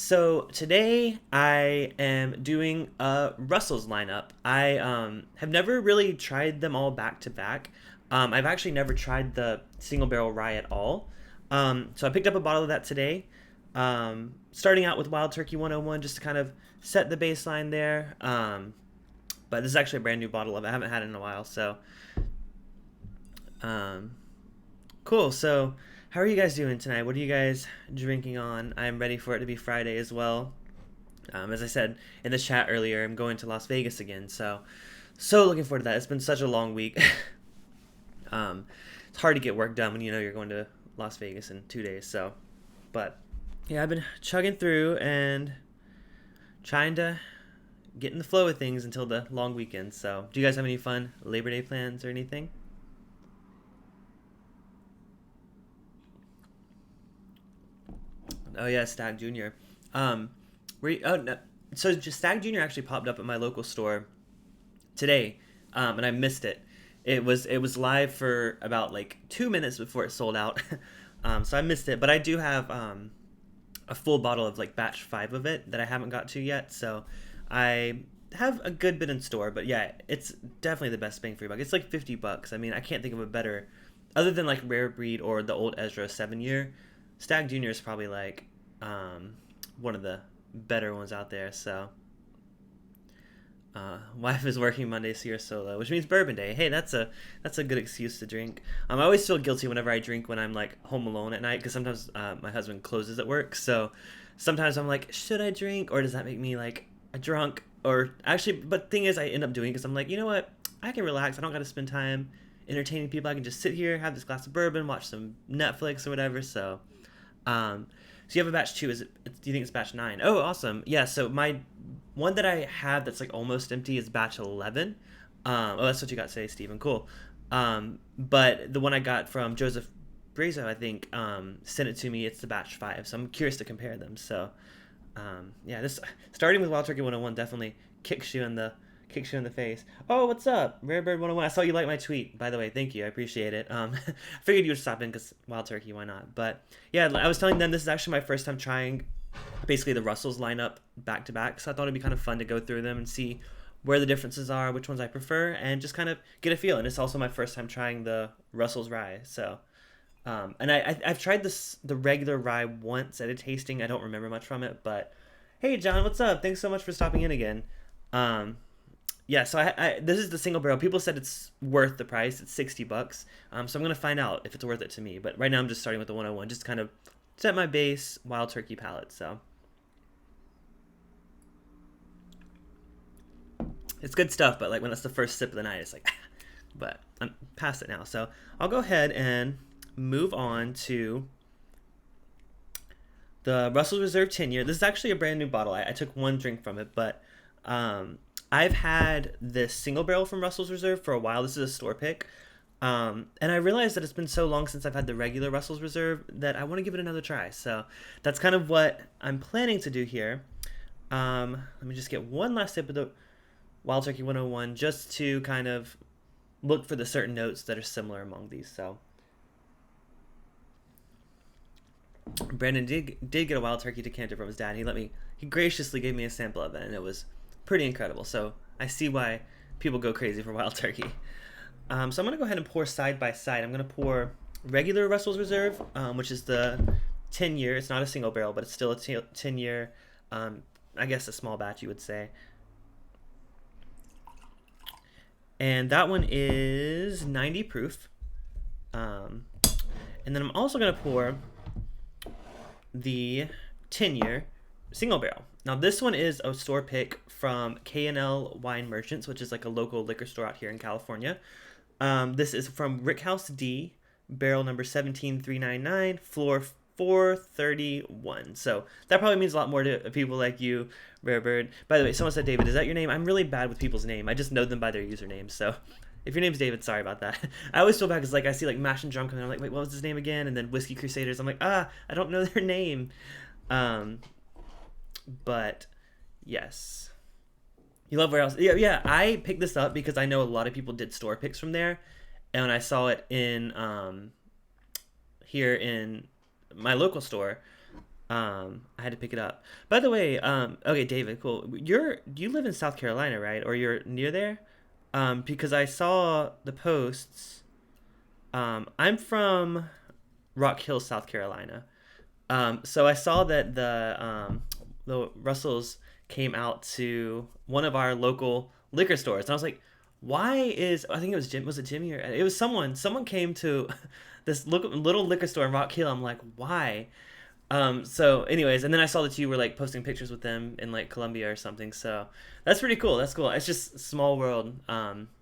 So today I am doing a Russell's lineup. I have never really tried them all back to back. I've actually never tried the Single Barrel Rye at all. So I picked up a bottle of that today. Starting out with Wild Turkey 101 just to kind of set the baseline there. But this is actually a brand new bottle of it. I haven't had it in a while. So um, cool. So how are you guys doing tonight? What are you guys drinking on? I'm ready for it to be Friday as well. As I said in the chat earlier, I'm going to Las Vegas again, so looking forward to that. It's been such a long week. um, it's hard to get work done when you know you're going to Las Vegas in 2 days. But yeah, I've been chugging through and trying to get in the flow of things until the long weekend. So, do you guys have any fun Labor Day plans or anything? Oh yeah, Stag Junior. Um, oh no, so just Stag Junior actually popped up at my local store today, and I missed it. It was live for about like 2 minutes before it sold out, so I missed it. But I do have a full bottle of like batch five of it that I haven't got to yet, so I have a good bit in store. But yeah, it's definitely the best bang for your buck. It's like $50. I mean, I can't think of a better, other than like Rare Breed or the old Ezra 7 year. Stag Junior is probably like one of the better ones out there. So, wife is working Monday, so you're solo, which means Bourbon Day. Hey, that's a good excuse to drink. I always feel guilty whenever I drink when I'm like home alone at night because sometimes my husband closes at work. So sometimes I'm like, should I drink or does that make me like a drunk? Or actually, but thing is, I end up doing because I'm like, you know what? I can relax. I don't got to spend time entertaining people. I can just sit here, have this glass of bourbon, watch some Netflix or whatever. Um, so you have a batch two. Do you think it's batch nine? Oh, awesome. Yeah. So my one that I have that's like almost empty is batch 11. Oh, that's what you got today, Stephen. Cool. But the one I got from Joseph Brazo, I think, sent it to me. It's the batch five. So I'm curious to compare them. So, yeah, this starting with Wild Turkey 101 definitely kicks you in the face. Oh, what's up, Rare Bird 101? I saw you like my tweet, by the way. Thank you, I appreciate it. I figured you would stop in because Wild Turkey, why not? But yeah, I was telling them this is actually my first time trying basically the Russell's lineup back to back, so I thought it'd be kind of fun to go through them and see where the differences are, which ones I prefer, and just kind of get a feel. And it's also my first time trying the Russell's Rye, so. And I've tried the regular rye once at a tasting. I don't remember much from it, but hey, John, what's up? Thanks so much for stopping in again. Um, yeah, so this is the single barrel. People said it's worth the price. It's $60. So I'm gonna find out if it's worth it to me. But right now I'm just starting with the 101, just to kind of set my base Wild Turkey palate. So it's good stuff. But like when it's the first sip of the night, it's like, but I'm past it now. So I'll go ahead and move on to the Russell's Reserve 10 year. This is actually a brand new bottle. I took one drink from it, but I've had this single barrel from Russell's Reserve for a while. This is a store pick. And I realized that it's been so long since I've had the regular Russell's Reserve that I want to give it another try. So that's kind of what I'm planning to do here. Let me just get one last sip of the Wild Turkey 101 just to kind of look for the certain notes that are similar among these. So Brandon did get a Wild Turkey decanter from his dad. He graciously gave me a sample of it, and it was pretty incredible. So I see why people go crazy for Wild Turkey. So I'm gonna go ahead and pour side by side. I'm gonna pour regular Russell's Reserve, which is the 10 year. It's not a single barrel, but it's still a 10 year. I guess a small batch, you would say. And that one is 90 proof. And then I'm also gonna pour the 10 year single barrel. Now this one is a store pick from K&L Wine Merchants, which is like a local liquor store out here in California. This is from Rickhouse D, barrel number 17399, floor 431. So that probably means a lot more to people like you, Rare Bird. By the way, someone said David, is that your name? I'm really bad with people's name. I just know them by their username. So if your name's David, sorry about that. I always feel bad because like I see like Mash and Drunk and I'm like, wait, what was his name again? And then Whiskey Crusaders, I'm like, I don't know their name. But yes, you love where else? Yeah. I picked this up because I know a lot of people did store picks from there, and I saw it in here in my local store. I had to pick it up. By the way, okay, David, cool. Do you live in South Carolina, right? Or you're near there? Because I saw the posts. I'm from Rock Hill, South Carolina. So I saw that the Russells came out to one of our local liquor stores, and I was like, "Why is I think it was Jim? Was it Jimmy or it was someone? Someone came to this little liquor store in Rock Hill. I'm like, why? So anyways, and then I saw that you were like posting pictures with them in like Colombia or something. So that's pretty cool. That's cool. It's just small world.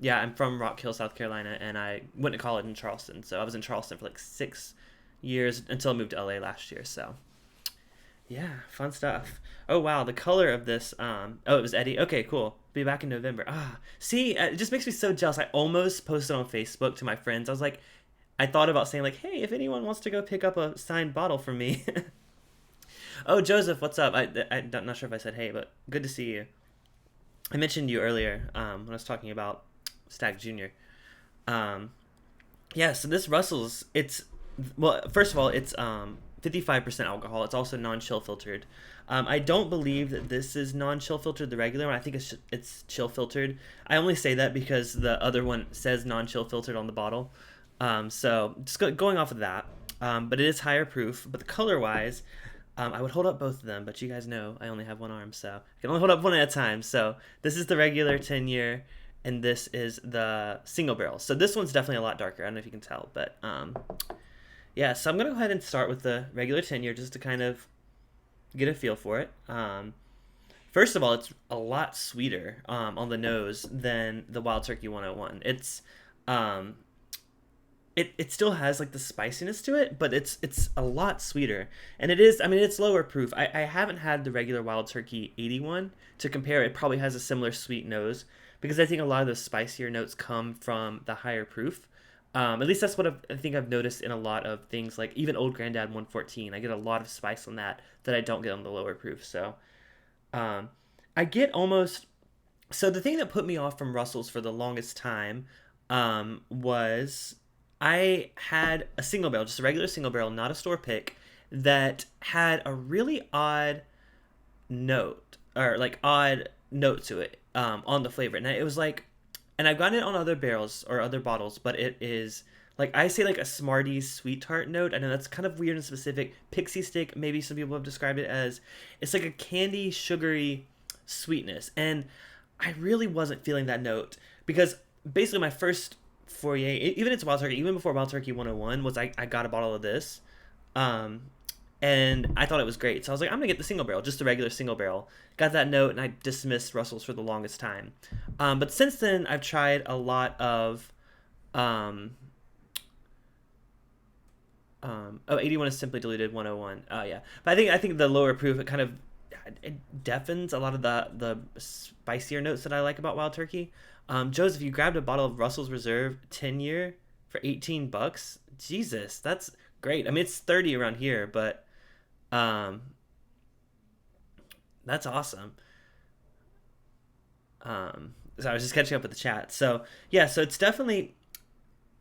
Yeah, I'm from Rock Hill, South Carolina, and I went to college in Charleston. So I was in Charleston for like 6 years until I moved to LA last year. So yeah, fun stuff. Oh wow, the color of this. Oh, it was Eddie. Okay, cool. Be back in November. See, it just makes me so jealous. I almost posted on Facebook to my friends. I was like, I thought about saying like, hey, if anyone wants to go pick up a signed bottle from me. Oh, Joseph, what's up? I'm not sure if I said hey, but good to see you. I mentioned you earlier when I was talking about Stag Junior. Um, yeah, so this Russell's, it's well, first of all, it's 55% alcohol. It's also non-chill filtered. I don't believe that this is non-chill filtered, the regular one. I think it's chill filtered. I only say that because the other one says non-chill filtered on the bottle. So just going off of that. But it is higher proof. But the color wise, I would hold up both of them, but you guys know I only have one arm, so I can only hold up one at a time. So this is the regular 10-year, and this is the single barrel. So this one's definitely a lot darker. I don't know if you can tell, but yeah. So I'm gonna go ahead and start with the regular 10-year just to kind of get a feel for it. First of all, it's a lot sweeter on the nose than the Wild Turkey 101. Um, it still has like the spiciness to it, but it's a lot sweeter. And it is, I mean, it's lower proof. I haven't had the regular Wild Turkey 81 to compare. It probably has a similar sweet nose because I think a lot of the spicier notes come from the higher proof. At least that's what I think I've noticed in a lot of things, like even Old Granddad 114. I get a lot of spice on that I don't get on the lower proof. So um, I get almost. So the thing that put me off from Russell's for the longest time was I had a single barrel, just a regular single barrel, not a store pick, that had a really odd note or like odd note to it on the flavor. And it was like, and I've gotten it on other barrels or other bottles, but it is like I say like a Smarties sweet tart note. I know that's kind of weird and specific. Pixie stick, maybe some people have described it as it's like a candy sugary sweetness, and I really wasn't feeling that note because basically my first foyer, even it's Wild Turkey, even before Wild Turkey 101 was I got a bottle of this. Um, and I thought it was great. So I was like, I'm gonna get the single barrel, just the regular single barrel. Got that note, and I dismissed Russell's for the longest time. But since then, I've tried a lot of. Um, 81 is simply diluted 101. Oh yeah, but I think the lower proof it deafens a lot of the spicier notes that I like about Wild Turkey. Joseph, you grabbed a bottle of Russell's Reserve 10-year for $18. Jesus, that's great. I mean, it's 30 around here, but um, that's awesome. So I was just catching up with the chat. So yeah, so it's definitely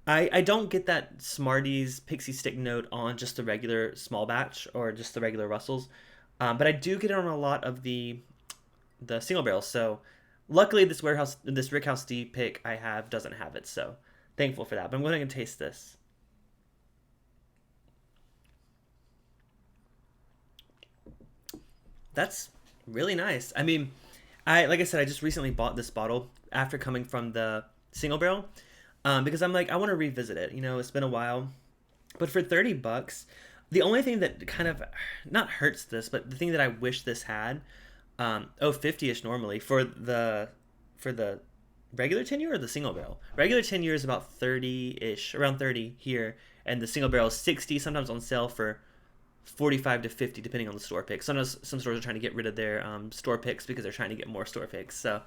I don't get that Smarties pixie stick note on just the regular small batch or just the regular Russells, but I do get it on a lot of the single barrels. So luckily, this Rickhouse D pick I have doesn't have it. So thankful for that. But I'm going to taste this. That's really nice. I mean, like I said, I just recently bought this bottle after coming from the single barrel, because I'm like I want to revisit it. You know, it's been a while, but for $30, the only thing that kind of not hurts this, but the thing that I wish this had, 50ish normally for the regular 10-year or the single barrel. Regular 10-year is about 30ish, around 30 here, and the single barrel is 60, sometimes on sale for 45 to 50 depending on the store pick. Sometimes some stores are trying to get rid of their store picks because they're trying to get more store picks. So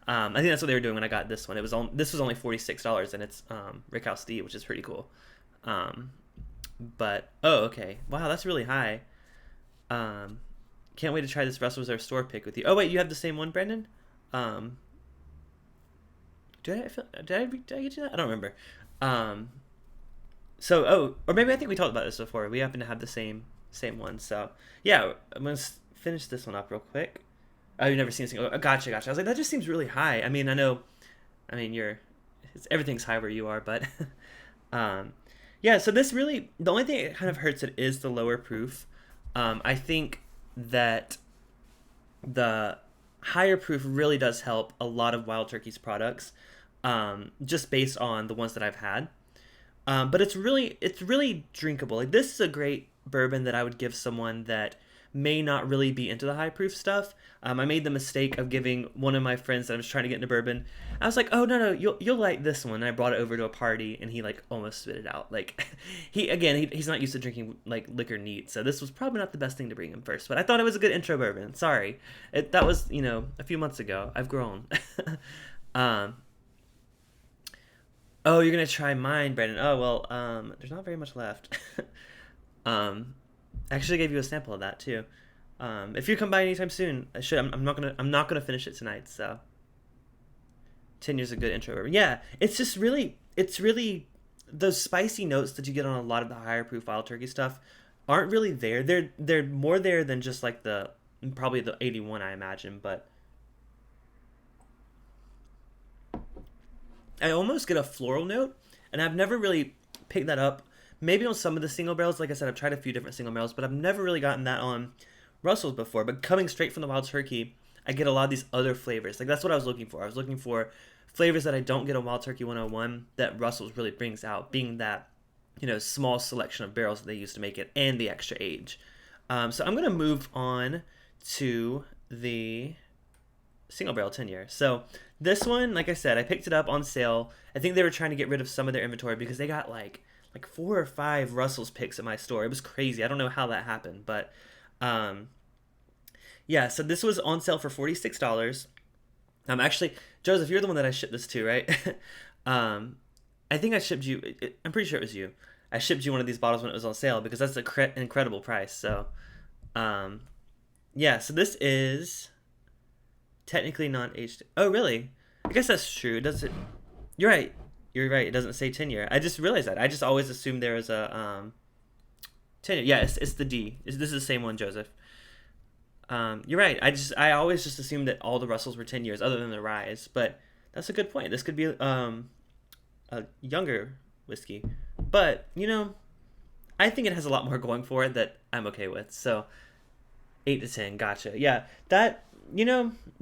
I think that's what they were doing when I got this one. This was only $46, and it's Rickhouse D, which is pretty cool. But okay, wow, that's really high. Can't wait to try this Russell Reserve store pick with you. Oh wait, you have the same one, Brendan? Did I get you that? I don't remember. Or maybe I think we talked about this before. We happen to have the same same one. So yeah, I'm gonna finish this one up real quick. Oh, you've never seen a single. Oh, gotcha, gotcha. I was like, that just seems really high. I mean, I know. I mean, everything's high where you are, but um, yeah. So this really, the only thing that kind of hurts it is the lower proof. I think that the higher proof really does help a lot of Wild Turkey's products, just based on the ones that I've had. But it's really drinkable. Like this is a great bourbon that I would give someone that may not really be into the high proof stuff. I made the mistake of giving one of my friends that I was trying to get into bourbon. I was like, oh no, you'll like this one. And I brought it over to a party, and he like almost spit it out. Like he's not used to drinking like liquor neat, so this was probably not the best thing to bring him first. But I thought it was a good intro bourbon. Sorry, that was a few months ago. I've grown. um, Oh, you're gonna try mine, Brandon. Oh well, there's not very much left. um, I actually gave you a sample of that too. If you come by anytime soon, I should. I'm not gonna finish it tonight. So, 10 years a good intro. Yeah, it's really those spicy notes that you get on a lot of the higher proof Wild Turkey stuff aren't really there. They're more there than just like the probably the 81, I imagine, but I almost get a floral note, and I've never really picked that up. Maybe on some of the single barrels, like I said, I've tried a few different single barrels, but I've never really gotten that on Russell's before. But coming straight from the Wild Turkey, I get a lot of these other flavors. Like that's what I was looking for. I was looking for flavors that I don't get on Wild Turkey 101 that Russell's really brings out, being that small selection of barrels that they used to make it and the extra age. So I'm gonna move on to the single barrel 10 year. So this one, like I said, I picked it up on sale. I think they were trying to get rid of some of their inventory because they got like 4 or 5 Russell's picks at my store. It was crazy. I don't know how that happened, but yeah. So this was on sale for $46. Actually, Joseph, you're the one that I shipped this to, right? I think I shipped you. I'm pretty sure it was you. I shipped you one of these bottles when it was on sale because that's an incredible price. So, yeah. So this is technically non-aged. Oh, really? I guess that's true. Does it? You're right. You're right. It doesn't say 10 year. I just realized that. I just always assumed there was a 10 year. Yeah, it's the D. This is the same one, Joseph. You're right. I always just assumed that all the Russells were 10 years, other than the Ryes. But that's a good point. This could be a younger whiskey, but I think it has a lot more going for it that I'm okay with. So 8 to 10. Gotcha. Yeah, that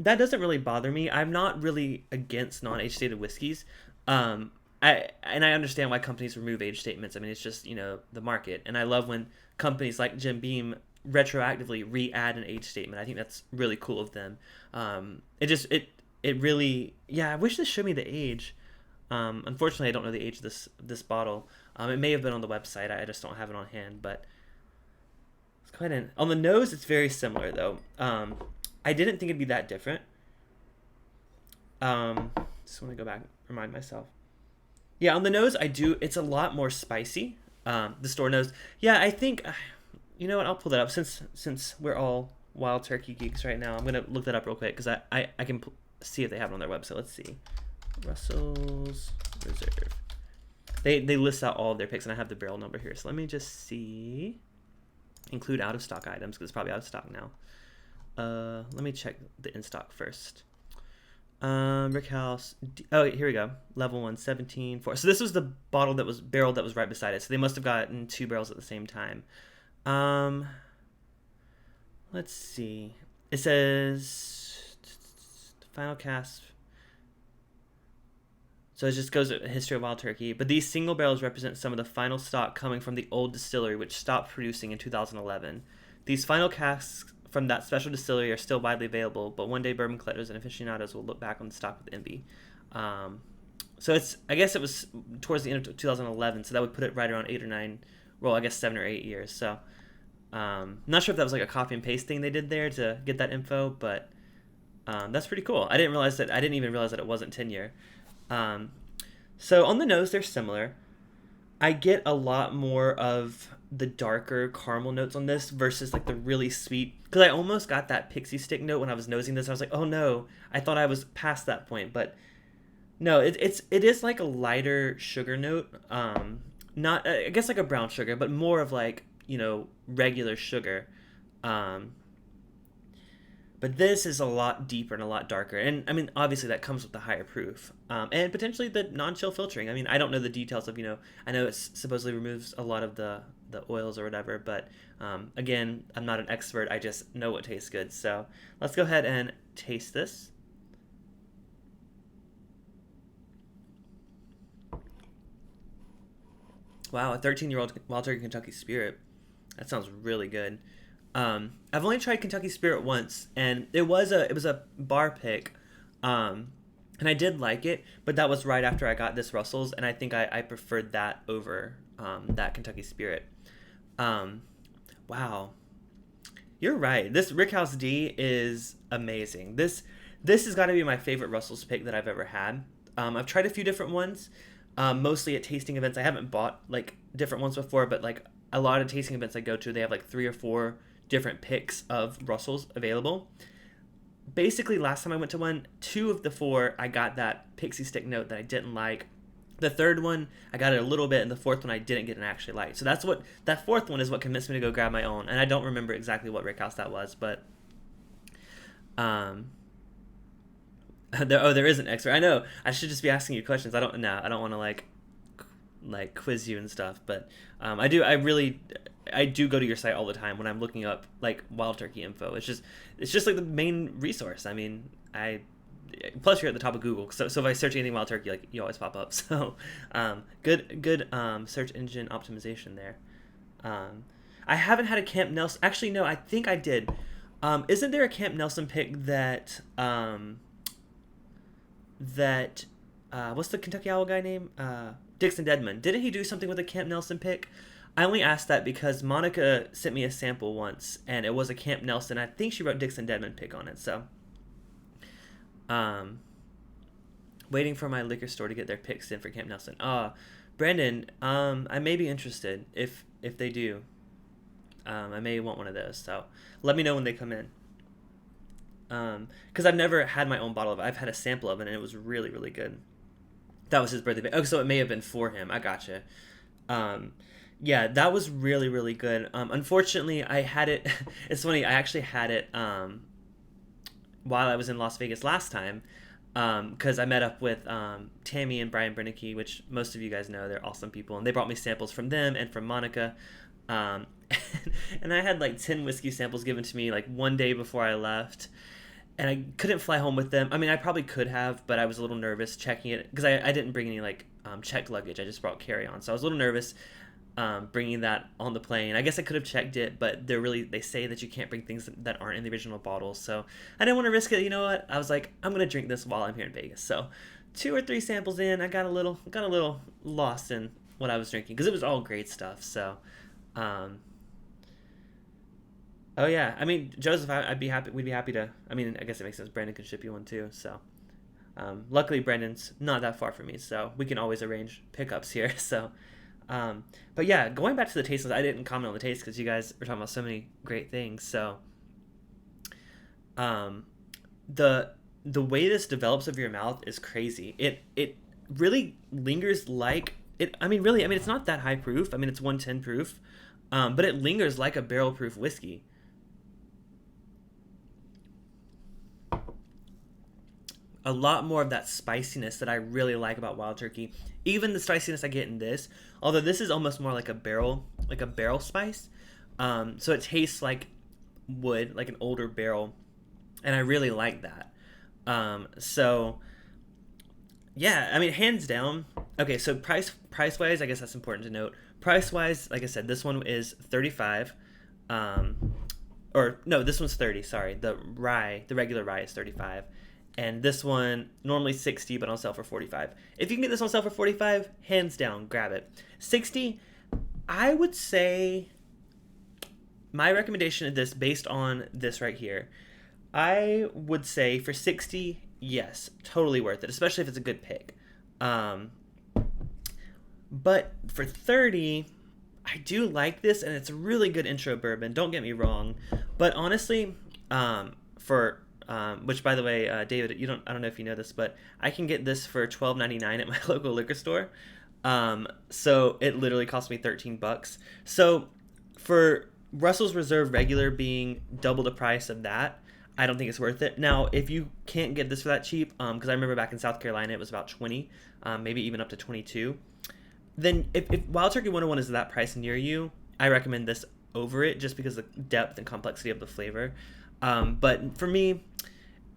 doesn't really bother me. I'm not really against non-age stated whiskeys. I understand why companies remove age statements. I mean, it's just the market, and I love when companies like Jim Beam retroactively re-add an age statement. I think that's really cool of them. It really, yeah. I wish this showed me the age. Unfortunately, I don't know the age of this bottle. It may have been on the website. I just don't have it on hand, but it's quite on the nose. It's very similar though. I didn't think it'd be that different. Just want to go back, remind myself. Yeah, on the nose, it's a lot more spicy. The store nose. Yeah, I think, you know what? I'll pull that up since we're all Wild Turkey geeks right now. I'm gonna look that up real quick because I can see if they have it on their website. Let's see. Russell's Reserve. They list out all of their picks, and I have the barrel number here. So let me just see. Include out of stock items because it's probably out of stock now. Let me check the in stock first. Rickhouse. Oh, here we go. Level 1, 17.4. So this was the barrel that was right beside it. So they must have gotten 2 barrels at the same time. Let's see. It says final cast. So it just goes history of Wild Turkey. But these single barrels represent some of the final stock coming from the old distillery, which stopped producing in 2011. These final casks from that special distillery are still widely available, but one day bourbon collectors and aficionados will look back on the stock with envy. So I guess it was towards the end of 2011, so that would put it right around 8 or 9, well, I guess 7 or 8 years. So not sure if that was like a copy and paste thing they did there to get that info, but that's pretty cool. I didn't even realize that it wasn't 10 year. So on the nose, they're similar. I get a lot more of the darker caramel notes on this versus like the really sweet, because I almost got that pixie stick note when I was nosing this. I was like, oh no, I thought I was past that point, but no, it is like a lighter sugar note. Not, I guess like a brown sugar, but more of like regular sugar. Um, but this is a lot deeper and a lot darker. And I mean, obviously that comes with the higher proof. And potentially the non-chill filtering. I mean, I don't know the details of, I know it supposedly removes a lot of the oils or whatever, but again, I'm not an expert. I just know what tastes good. So let's go ahead and taste this. Wow, a 13-year-old Wild Turkey Kentucky Spirit. That sounds really good. I've only tried Kentucky Spirit once, and it was a bar pick, and I did like it, but that was right after I got this Russell's, and I think I preferred that over that Kentucky Spirit. Wow, you're right. This Rickhouse D is amazing. This has got to be my favorite Russell's pick that I've ever had. I've tried a few different ones, mostly at tasting events. I haven't bought like different ones before, but like a lot of tasting events I go to, they have like 3 or 4 different picks of Russell's available. Basically, last time I went to one, 2 of the 4, I got that pixie stick note that I didn't like. The third one, I got it a little bit, and the fourth one I didn't get and actually liked. So that fourth one is what convinced me to go grab my own. And I don't remember exactly what Rickhouse that was, but there is an expert. I know I should just be asking you questions. I don't want to like quiz you and stuff, but I do go to your site all the time when I'm looking up like wild turkey info. It's just like the main resource. I mean, plus you're at the top of Google, so if I search anything wild turkey, like you always pop up. So good search engine optimization there. I haven't had a Camp Nelson. Actually, no, I think I did. Isn't there a Camp Nelson pick that what's the Kentucky Owl guy name? Dixon Deadman. Didn't he do something with a Camp Nelson pick? I only asked that because Monica sent me a sample once, and it was a Camp Nelson. I think she wrote Dixon Deadman pick on it. So, waiting for my liquor store to get their picks in for Camp Nelson. Brandon, I may be interested if they do. I may want one of those. So let me know when they come in. Because I've never had my own bottle of it. I've had a sample of it, and it was really, really good. That was his birthday pick. Oh, so it may have been for him. I gotcha. Yeah, that was really, really good. Unfortunately, I had it. It's funny. I actually had it while I was in Las Vegas last time, because I met up with Tammy and Brian Brennicky, which most of you guys know. They're awesome people, and they brought me samples from them and from Monica. And I had like 10 whiskey samples given to me like one day before I left. And I couldn't fly home with them. I mean, I probably could have, but I was a little nervous checking it because I didn't bring any like checked luggage. I just brought carry-on, so I was a little nervous bringing that on the plane. I guess I could have checked it, but they say that you can't bring things that aren't in the original bottle, so I didn't want to risk it. You know what? I was like, I'm gonna drink this while I'm here in Vegas. So 2 or 3 samples in, I got a little lost in what I was drinking because it was all great stuff. So. Oh yeah, I mean, Joseph, I'd be happy. We'd be happy to. I mean, I guess it makes sense. Brandon could ship you one too. So, luckily, Brandon's not that far from me, so we can always arrange pickups here. So, but yeah, going back to the taste, I didn't comment on the taste because you guys were talking about so many great things. So, the way this develops over your mouth is crazy. It really lingers like it. I mean, really, it's not that high proof. I mean, it's 110 proof, but it lingers like a barrel proof whiskey. A lot more of that spiciness that I really like about Wild Turkey. Even the spiciness I get in this, although this is almost more like a barrel spice. So it tastes like wood, like an older barrel, and I really like that. So yeah, I mean, hands down. Okay, so price wise, I guess that's important to note. Price wise, like I said, this one is $35. Or no, this one's $30. Sorry, the regular rye is $35. And this one, normally $60, but on sale for $45. If you can get this on sale for $45, hands down, grab it. $60, I would say, my recommendation of this, based on this right here, I would say for $60, yes, totally worth it, especially if it's a good pick. But for $30, I do like this, and it's a really good intro bourbon, don't get me wrong. But honestly, which, by the way, David, I don't know if you know this, but I can get this for $12.99 at my local liquor store. So it literally cost me $13. So for Russell's Reserve regular being double the price of that, I don't think it's worth it. Now, if you can't get this for that cheap, because I remember back in South Carolina it was about 20, maybe even up to 22. Then if Wild Turkey 101 is that price near you, I recommend this over it just because of the depth and complexity of the flavor. But for me,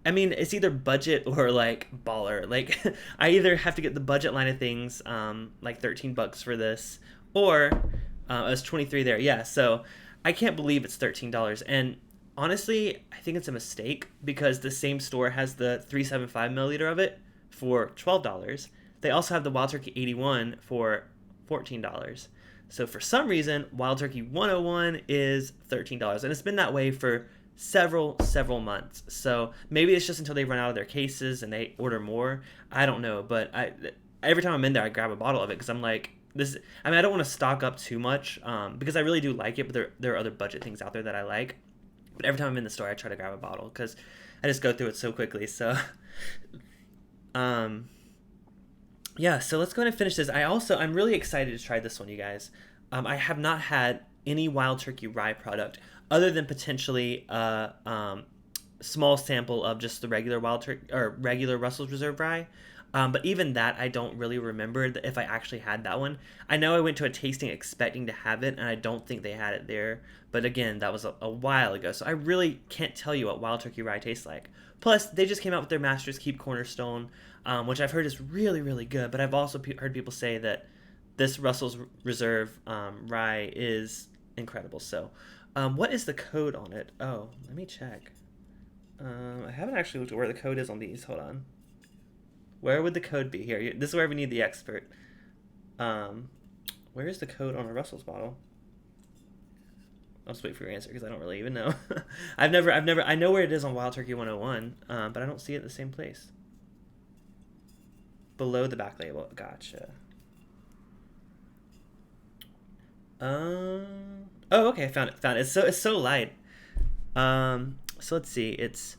I mean, it's either budget or like baller. Like I either have to get the budget line of things, like $13 for this, or it was 23 there. Yeah, so I can't believe it's $13. And honestly, I think it's a mistake because the same store has the 375 milliliter of it for $12. They also have the Wild Turkey 81 for $14. So for some reason, Wild Turkey 101 is $13, and it's been that way for several months. So maybe it's just until they run out of their cases and they order more. I don't know, but every time I'm in there, I grab a bottle of it because I'm like, this. I mean, I don't want to stock up too much because I really do like it, but there are other budget things out there that I like. But every time I'm in the store, I try to grab a bottle because I just go through it so quickly. So, yeah. So let's go ahead and finish this. I'm really excited to try this one, you guys. I have not had any Wild Turkey Rye product other than potentially a small sample of just the regular Wild Turkey or regular Russell's Reserve Rye. But even that, I don't really remember if I actually had that one. I know I went to a tasting expecting to have it, and I don't think they had it there. But again, that was a while ago, so I really can't tell you what Wild Turkey Rye tastes like. Plus, they just came out with their Master's Keep Cornerstone, which I've heard is really, really good. But I've also heard people say that this Russell's Reserve Rye is incredible. So, what is the code on it? Oh, let me check. I haven't actually looked at where the code is on these. Hold on. Where would the code be here? This is where we need the expert. Where is the code on a Russell's bottle? I'll just wait for your answer because I don't really even know. I know where it is on Wild Turkey 101, but I don't see it in the same place. Below the back label. Gotcha. Oh, okay, I found it. It's so light. So let's see. It's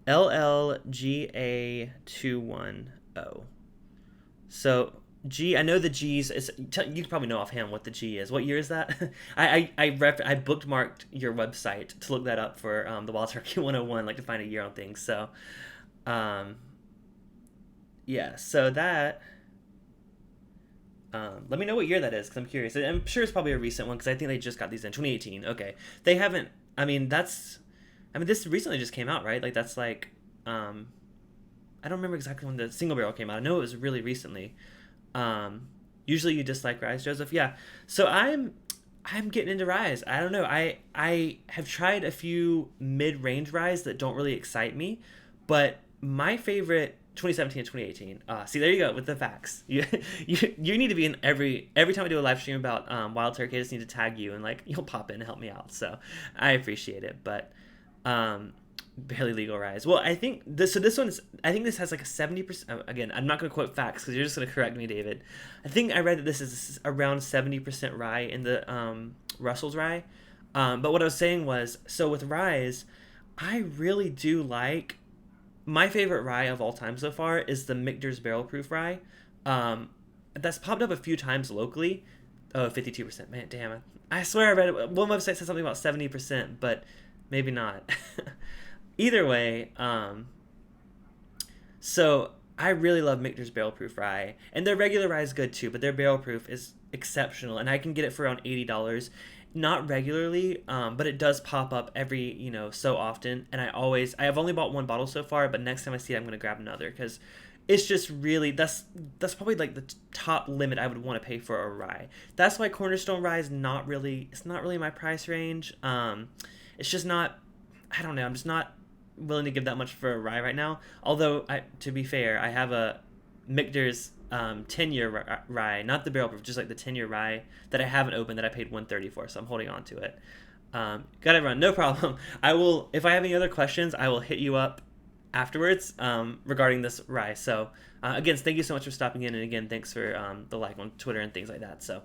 LLGA210. So G, I know the G's. You probably know offhand what the G is. What year is that? I bookmarked your website to look that up for the Wild Turkey 101, like to find a year on things. So, yeah. So that. Let me know what year that is because I'm curious. I'm sure it's probably a recent one because I think they just got these in 2018. Okay, they haven't. This recently just came out, right? Like that's like, I don't remember exactly when the Single Barrel came out. I know it was really recently. Usually you dislike ryes, Joseph. Yeah. So I'm getting into ryes. I don't know. I have tried a few mid-range ryes that don't really excite me, but my favorite 2017 and 2018. See, there you go with the facts. You need to be in every time I do a live stream about Wild Turkey. I just need to tag you and like you'll pop in and help me out. So I appreciate it. But barely legal ryes. Well, I think this has like a 70%. Again, I'm not going to quote facts because you're just going to correct me, David. I think I read that this is around 70% rye in the Russell's Rye. But what I was saying was, so with ryes, I really do like. My favorite rye of all time so far is the Michter's Barrel Proof Rye. That's popped up a few times locally. Oh, 52%. Man, damn it. I swear I read it. One website said something about 70%, but maybe not. Either way, so I really love Michter's Barrel Proof Rye. And their regular rye is good too, but their barrel proof is exceptional. And I can get it for around $80. Not regularly, but it does pop up every, so often. And I have only bought one bottle so far, but next time I see it, I'm going to grab another because it's just really, that's probably like the top limit I would want to pay for a rye. That's why Cornerstone Rye is not really my price range. It's just not, I don't know, I'm just not willing to give that much for a rye right now. Although, to be fair, I have a Michter's 10-year rye, not the barrel proof, just like the 10-year rye that I haven't opened that I paid $130 for, so I'm holding on to it. Gotta run, no problem. I will, if I have any other questions, I will hit you up afterwards regarding this rye. So again, thank you so much for stopping in, and again, thanks for the like on Twitter and things like that. So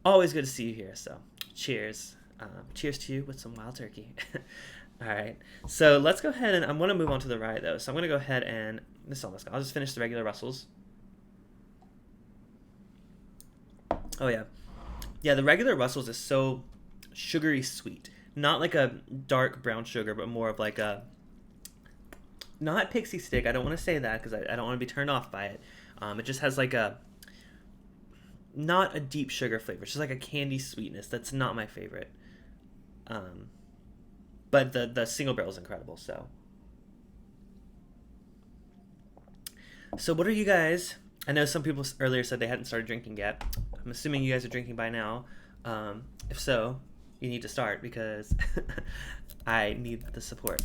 always good to see you here. So cheers. Cheers to you with some Wild Turkey. All right, so let's go ahead and I'm going to move on to the rye though. So I'm going to go ahead and I'll just finish the regular Russells. Oh yeah, the regular Russells is so sugary sweet. Not like a dark brown sugar, but more of like a, not pixie stick. I don't want to say that because I don't want to be turned off by it. It just has like a, not a deep sugar flavor. It's just like a candy sweetness. That's not my favorite. But the single barrel is incredible. So what are you guys? I know some people earlier said they hadn't started drinking yet. I'm assuming you guys are drinking by now. If so, you need to start because I need the support.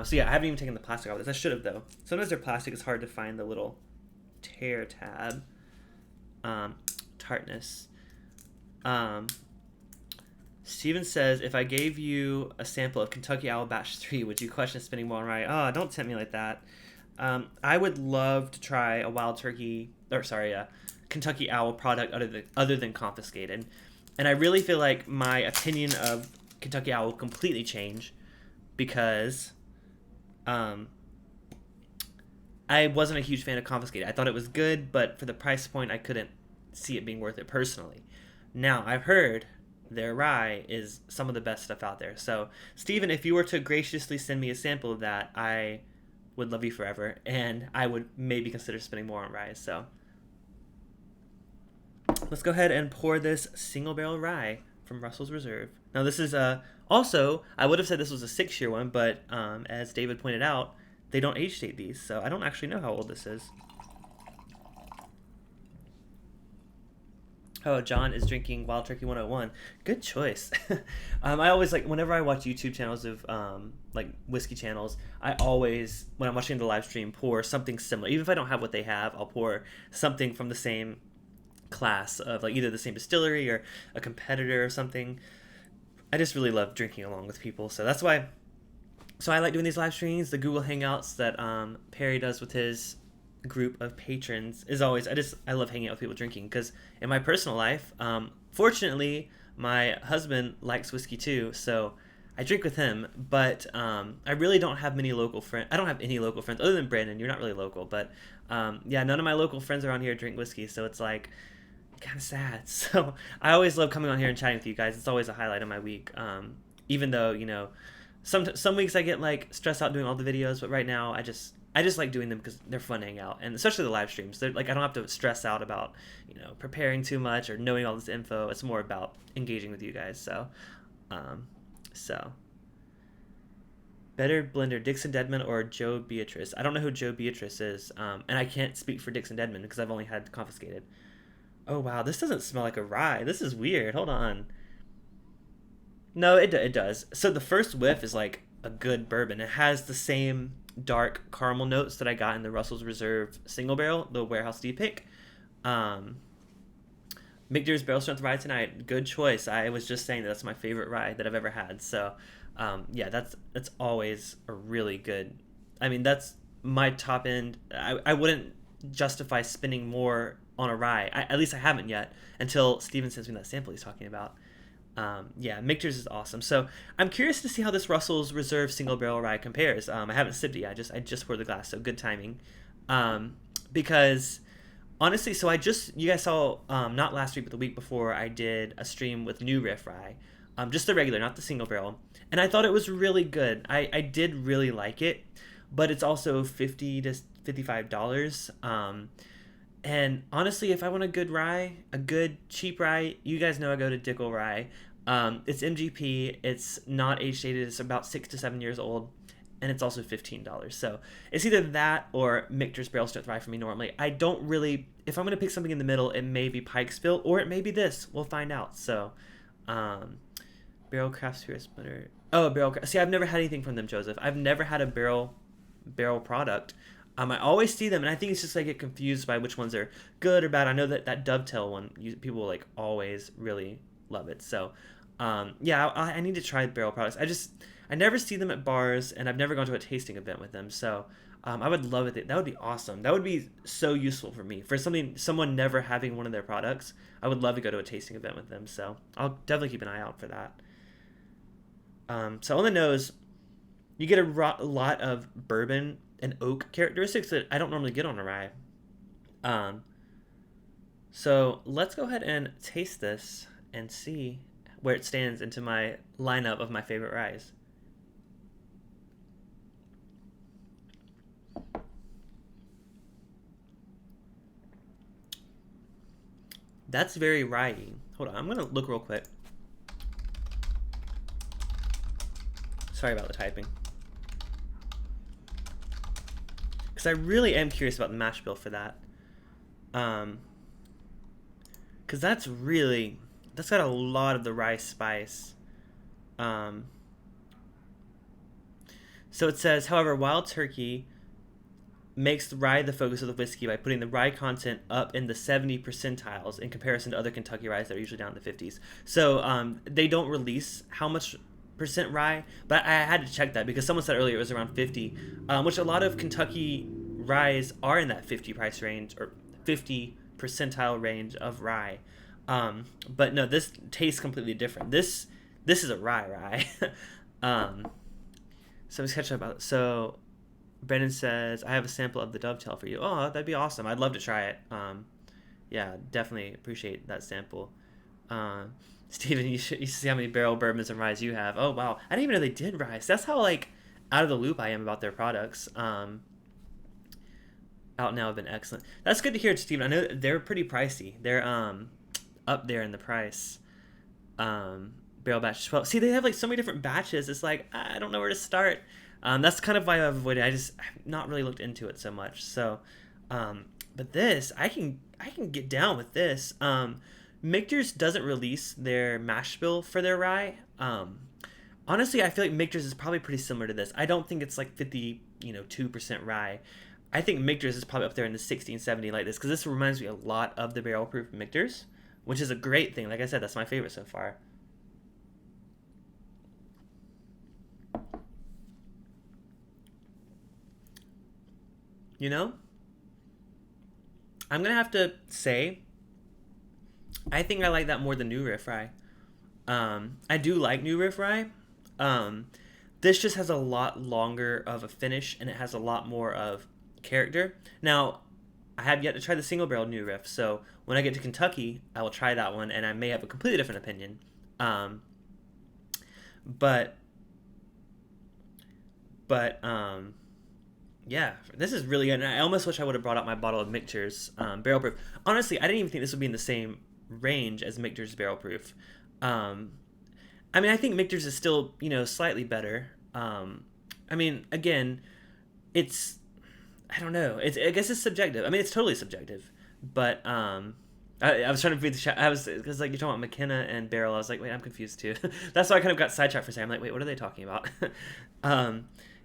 So yeah, I haven't even taken the plastic off this. I should have though. Sometimes their plastic is hard to find the little tear tab. Tartness. Steven says, if I gave you a sample of Kentucky Owl Batch 3, would you question spending more on rye? Oh, don't tempt me like that. I would love to try a wild turkey, a Kentucky Owl product other than Confiscated. And I really feel like my opinion of Kentucky Owl will completely change because I wasn't a huge fan of Confiscated. I thought it was good, but for the price point, I couldn't see it being worth it personally. Now, I've heard their rye is some of the best stuff out there. So, Steven, if you were to graciously send me a sample of that, I would love you forever, and I would maybe consider spending more on rye. So, let's go ahead and pour this single barrel rye from Russell's Reserve. Now, this is also, I would have said this was a 6-year one, but as David pointed out, they don't age date these, so I don't actually know how old this is. Oh, John is drinking Wild Turkey 101. Good choice. I always like, whenever I watch YouTube channels of like whiskey channels, I always, when I'm watching the live stream, pour something similar. Even if I don't have what they have, I'll pour something from the same class of like either the same distillery or a competitor or something. I just really love drinking along with people. So that's why, so I like doing these live streams. The Google Hangouts that Perry does with his group of patrons is always, I love hanging out with people drinking, because in my personal life, fortunately my husband likes whiskey too, so I drink with him, but I really don't have many local friends. I don't have any local friends other than Brandon. You're not really local, but yeah, none of my local friends around here drink whiskey, so it's like kind of sad. So I always love coming on here and chatting with you guys. It's always a highlight of my week, even though, you know, some weeks I get like stressed out doing all the videos, but right now I just like doing them because they're fun to hang out, and especially the live streams. They're like, I don't have to stress out about, you know, preparing too much or knowing all this info. It's more about engaging with you guys. So, better blender, Dixon Deadman or Joe Beatrice? I don't know who Joe Beatrice is, and I can't speak for Dixon Deadman because I've only had Confiscated. Oh wow, this doesn't smell like a rye. This is weird. Hold on. No, it does. So the first whiff is like a good bourbon. It has the same dark caramel notes that I got in the Russell's Reserve single barrel, the Warehouse D pick. McDeer's Barrel Strength Rye tonight, good choice. I was just saying that's my favorite rye that I've ever had. So yeah, that's always a really good, I mean, that's my top end. I wouldn't justify spending more on a rye. At least I haven't yet until Steven sends me that sample he's talking about. Yeah, Michter's is awesome. So I'm curious to see how this Russell's Reserve single barrel rye compares. I haven't sipped it yet. I just poured the glass, so good timing. Because honestly, so you guys saw not last week but the week before, I did a stream with New Riff Rye, just the regular, not the single barrel, and I thought it was really good. I did really like it, but it's also $50 to $55. And honestly, if I want a good rye, a good cheap rye, you guys know I go to Dickel Rye. It's MGP. It's not age dated. It's about 6 to 7 years old, and it's also $15. So it's either that or Michter's Barrel Strength Rye for me normally. I don't really. If I'm gonna pick something in the middle, it may be Pikesville or it may be this. We'll find out. So, Barrel Craft Spirits Butter. Oh, Barrel Craft. See, I've never had anything from them, Joseph. I've never had a barrel product. I always see them, and I think it's just I get confused by which ones are good or bad. I know that Dovetail one, people like always really love it. So, yeah, I need to try barrel products. I never see them at bars, and I've never gone to a tasting event with them. So, I would love it. That would be awesome. That would be so useful for me. For someone never having one of their products, I would love to go to a tasting event with them. So, I'll definitely keep an eye out for that. So on the nose, you get a lot of bourbon and oak characteristics that I don't normally get on a rye. So let's go ahead and taste this and see where it stands into my lineup of my favorite ryes. That's very rye-y. Hold on, I'm gonna look real quick. Sorry about the typing. Because I really am curious about the mash bill for that. Because that's got a lot of the rye spice. So it says, however, Wild Turkey makes the rye the focus of the whiskey by putting the rye content up in the 70 percentiles in comparison to other Kentucky ryes that are usually down in the 50s. So they don't release how much percent rye, but I had to check that because someone said earlier it was around 50, which a lot of Kentucky ryes are in that 50 price range or 50 percentile range of rye. But no, this tastes completely different. This is a rye. So let's catch up about it. So Brendan says, I have a sample of the dovetail for you. Oh, that'd be awesome. I'd love to try it. Yeah, definitely appreciate that sample. Steven, you should see how many barrel bourbons and ryes you have. Oh, wow. I didn't even know they did ryes. That's how, like, out of the loop I am about their products. Out Now have been excellent. That's good to hear, Steven. I know they're pretty pricey. They're up there in the price. Barrel batch 12. See, they have, like, so many different batches. It's like, I don't know where to start. That's kind of why I've avoided it. I've not really looked into it so much. So, but this, I can get down with this. Michter's doesn't release their mash bill for their rye. Honestly, I feel like Michter's is probably pretty similar to this. I don't think it's like 2% rye. I think Michter's is probably up there in the 60 and 70 like this, because this reminds me a lot of the barrel proof Michter's, which is a great thing. Like I said, that's my favorite so far. You know, I'm going to have to say, I think I like that more than New Riff Rye. I do like New Riff Rye. This just has a lot longer of a finish, and it has a lot more of character. Now, I have yet to try the Single Barrel New Riff, so when I get to Kentucky, I will try that one, and I may have a completely different opinion. Yeah, this is really good. And I almost wish I would have brought out my bottle of Michter's Barrel Proof. Honestly, I didn't even think this would be in the same range as Michter's Barrel Proof. I mean, I think Michter's is still, slightly better. I mean, again, I don't know. I guess it's subjective. I mean, it's totally subjective. But I was trying to read the chat. Because like you're talking about McKenna and Barrel. I was like, wait, I'm confused too. That's why I kind of got sidetracked for a second. I'm like, wait, what are they talking about?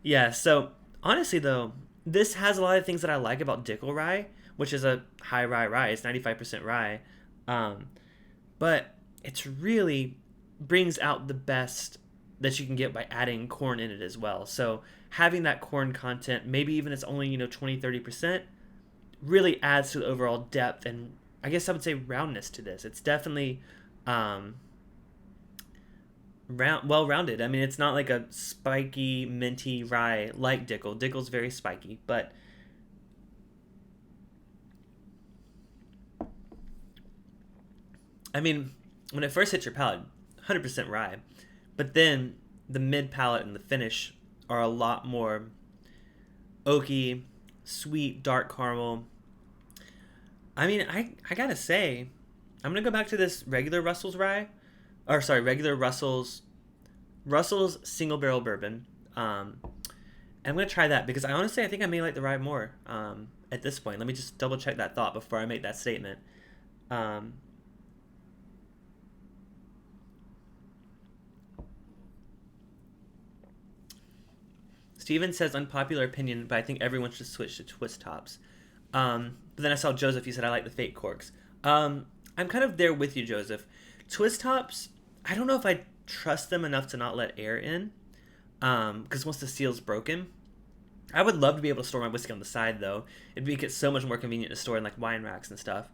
Yeah. So honestly, though, this has a lot of things that I like about Dickel Rye, which is a high rye. It's 95% rye. But it's really brings out the best that you can get by adding corn in it as well. So having that corn content, maybe even it's only 20-30%, really adds to the overall depth and I guess I would say roundness to this. It's definitely well-rounded. I mean, it's not like a spiky minty rye like Dickel. Dickel's very spiky, but I mean, when it first hits your palate, 100% rye, but then the mid palate and the finish are a lot more oaky, sweet, dark caramel. I mean, I gotta say, I'm gonna go back to this regular Russell's Single Barrel Bourbon. I'm gonna try that because I think I may like the rye more at this point. Let me just double check that thought before I make that statement. Steven says unpopular opinion, but I think everyone should switch to twist tops. But then I saw Joseph, he said I like the fake corks. I'm kind of there with you, Joseph. Twist tops, I don't know if I trust them enough to not let air in, because once the seal's broken, I would love to be able to store my whiskey on the side though. It'd make it so much more convenient to store in like wine racks and stuff.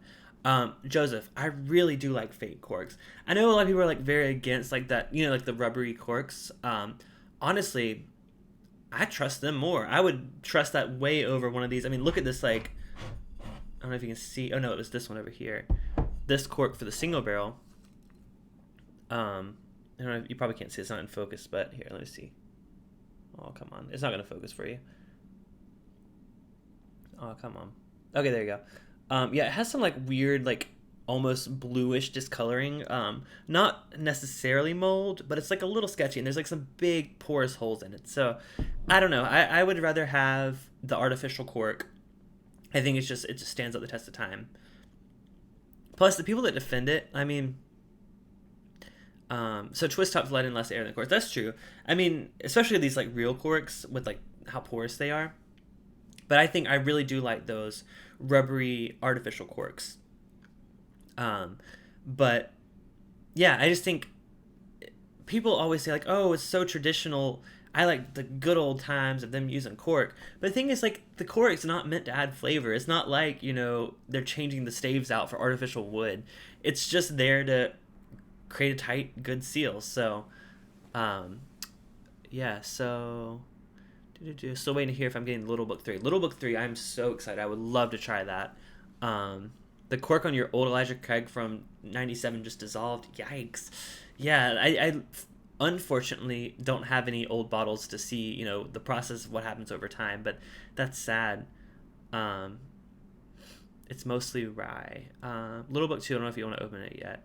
Joseph, I really do like fake corks. I know a lot of people are like very against like that, like the rubbery corks. Honestly, I trust them more. I would trust that way over one of these. I mean, look at this, like, I don't know if you can see. Oh, no, it was this one over here. This cork for the Single Barrel. I don't know, you probably can't see, it's not in focus, but here, let me see. Oh, come on. It's not going to focus for you. Oh, come on. Okay, there you go. Yeah, it has some like weird, like almost bluish discoloring. Not necessarily mold, but it's like a little sketchy, and there's like some big porous holes in it. So, I don't know. I would rather have the artificial cork. I think it just stands up the test of time. Plus, the people that defend it, I mean, so twist tops let in less air than corks. That's true. I mean, especially these like real corks with like how porous they are. But I think I really do like those rubbery artificial corks. But yeah, I just think people always say like, "Oh, it's so traditional." I like the good old times of them using cork. But the thing is, like, the cork's not meant to add flavor. It's not like, they're changing the staves out for artificial wood. It's just there to create a tight, good seal. So, um, yeah, so still waiting to hear if I'm getting Little Book 3. Little Book 3, I'm so excited. I would love to try that. The cork on your old Elijah Craig from 97 just dissolved. Yikes. Yeah, I unfortunately don't have any old bottles to see, the process of what happens over time, but that's sad. Um, it's mostly rye. Little Book 2, I don't know if you want to open it yet.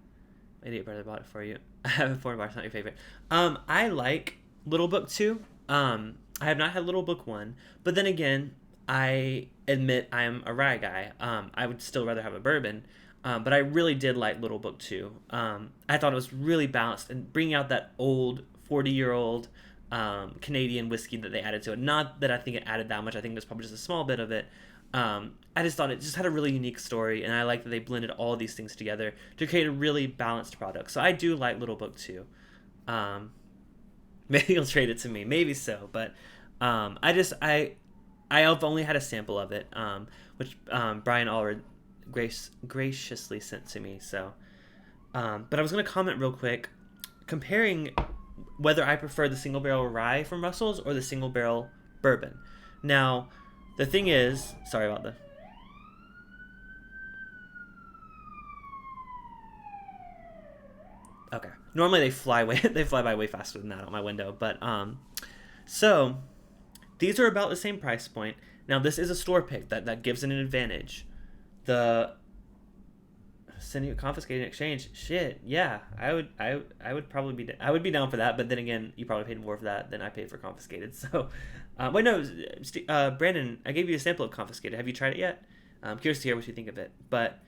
My idiot brother bought it for you. I have a foreign bar, it's not your favorite. I like Little Book 2. I have not had Little Book 1, but then again, I admit I am a rye guy. I would still rather have a bourbon, but I really did like Little Book 2. I thought it was really balanced and bringing out that old 40-year-old Canadian whiskey that they added to it. Not that I think it added that much. I think it was probably just a small bit of it. I just thought it just had a really unique story, and I like that they blended all these things together to create a really balanced product. So I do like Little Book 2. Maybe you'll trade it to me. Maybe so, but I've only had a sample of it, which Brian Allred graciously sent to me. So, but I was going to comment real quick, comparing whether I prefer the Single Barrel Rye from Russell's or the Single Barrel Bourbon. Now, the thing is, sorry about the. Okay. Normally they fly by way faster than that on my window, but so these are about the same price point. Now this is a store pick that gives it an advantage. The sending it confiscated in exchange, shit, yeah, I would probably I would be down for that, but then again, you probably paid more for that than I paid for confiscated. So, wait, no, Brandon, I gave you a sample of confiscated. Have you tried it yet? I'm curious to hear what you think of it, but.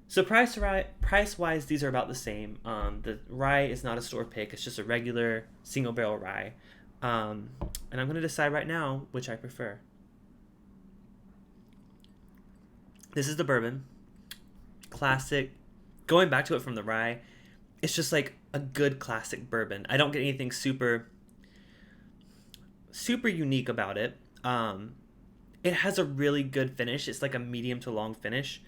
So price-wise, these are about the same. The rye is not a store pick. It's just a regular single barrel rye. And I'm going to decide right now which I prefer. This is the bourbon. Classic. Going back to it from the rye, it's just like a good classic bourbon. I don't get anything super unique about it. It has a really good finish. It's like a medium to long finish.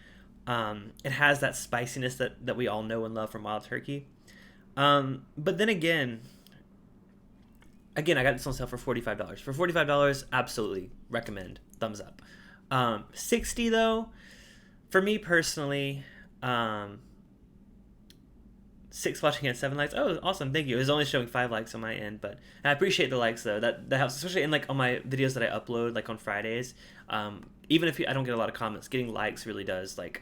It has that spiciness that we all know and love from Wild Turkey. But then again, I got this on sale for $45. For $45, absolutely recommend. Thumbs up. 60 though, for me personally, 6 watching and 7 likes. Oh, awesome! Thank you. It was only showing 5 likes on my end, but I appreciate the likes though. That helps, especially in like on my videos that I upload like on Fridays. Even if I don't get a lot of comments, getting likes really does like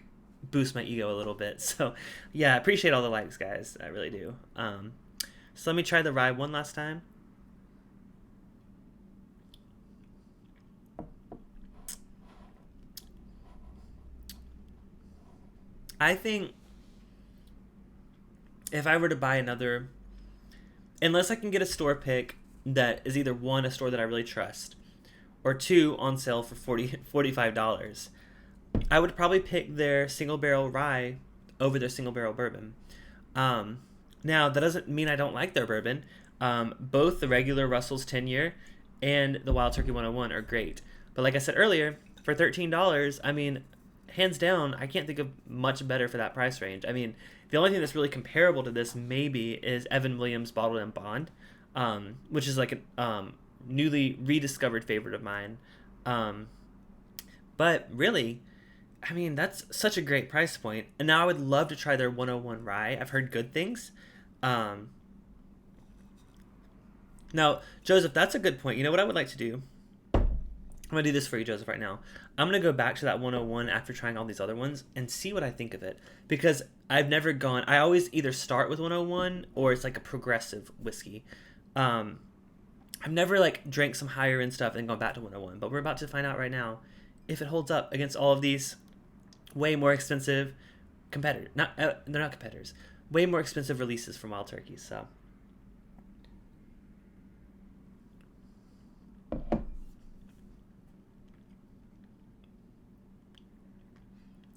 boost my ego a little bit. So yeah, I appreciate all the likes, guys. I really do. So let me try the rye one last time. I think if I were to buy another, unless I can get a store pick that is either one, a store that I really trust, or two, on sale for $45, I would probably pick their single barrel rye over their single barrel bourbon. Now, that doesn't mean I don't like their bourbon. Both the regular Russell's 10-year and the Wild Turkey 101 are great. But like I said earlier, for $13, I mean, hands down, I can't think of much better for that price range. I mean, the only thing that's really comparable to this maybe is Evan Williams' Bottled in Bond, which is like a newly rediscovered favorite of mine. But really, I mean, that's such a great price point. And now I would love to try their 101 rye. I've heard good things. Um, Now, Joseph, that's a good point. You know what I would like to do? I'm going to do this for you, Joseph, right now. I'm going to go back to that 101 after trying all these other ones and see what I think of it. Because I've never gone, I always either start with 101 or it's like a progressive whiskey. Um, I've never like drank some higher end stuff and gone back to 101, but we're about to find out right now if it holds up against all of these way more expensive competitors. They're not competitors. Way more expensive releases from Wild Turkey. So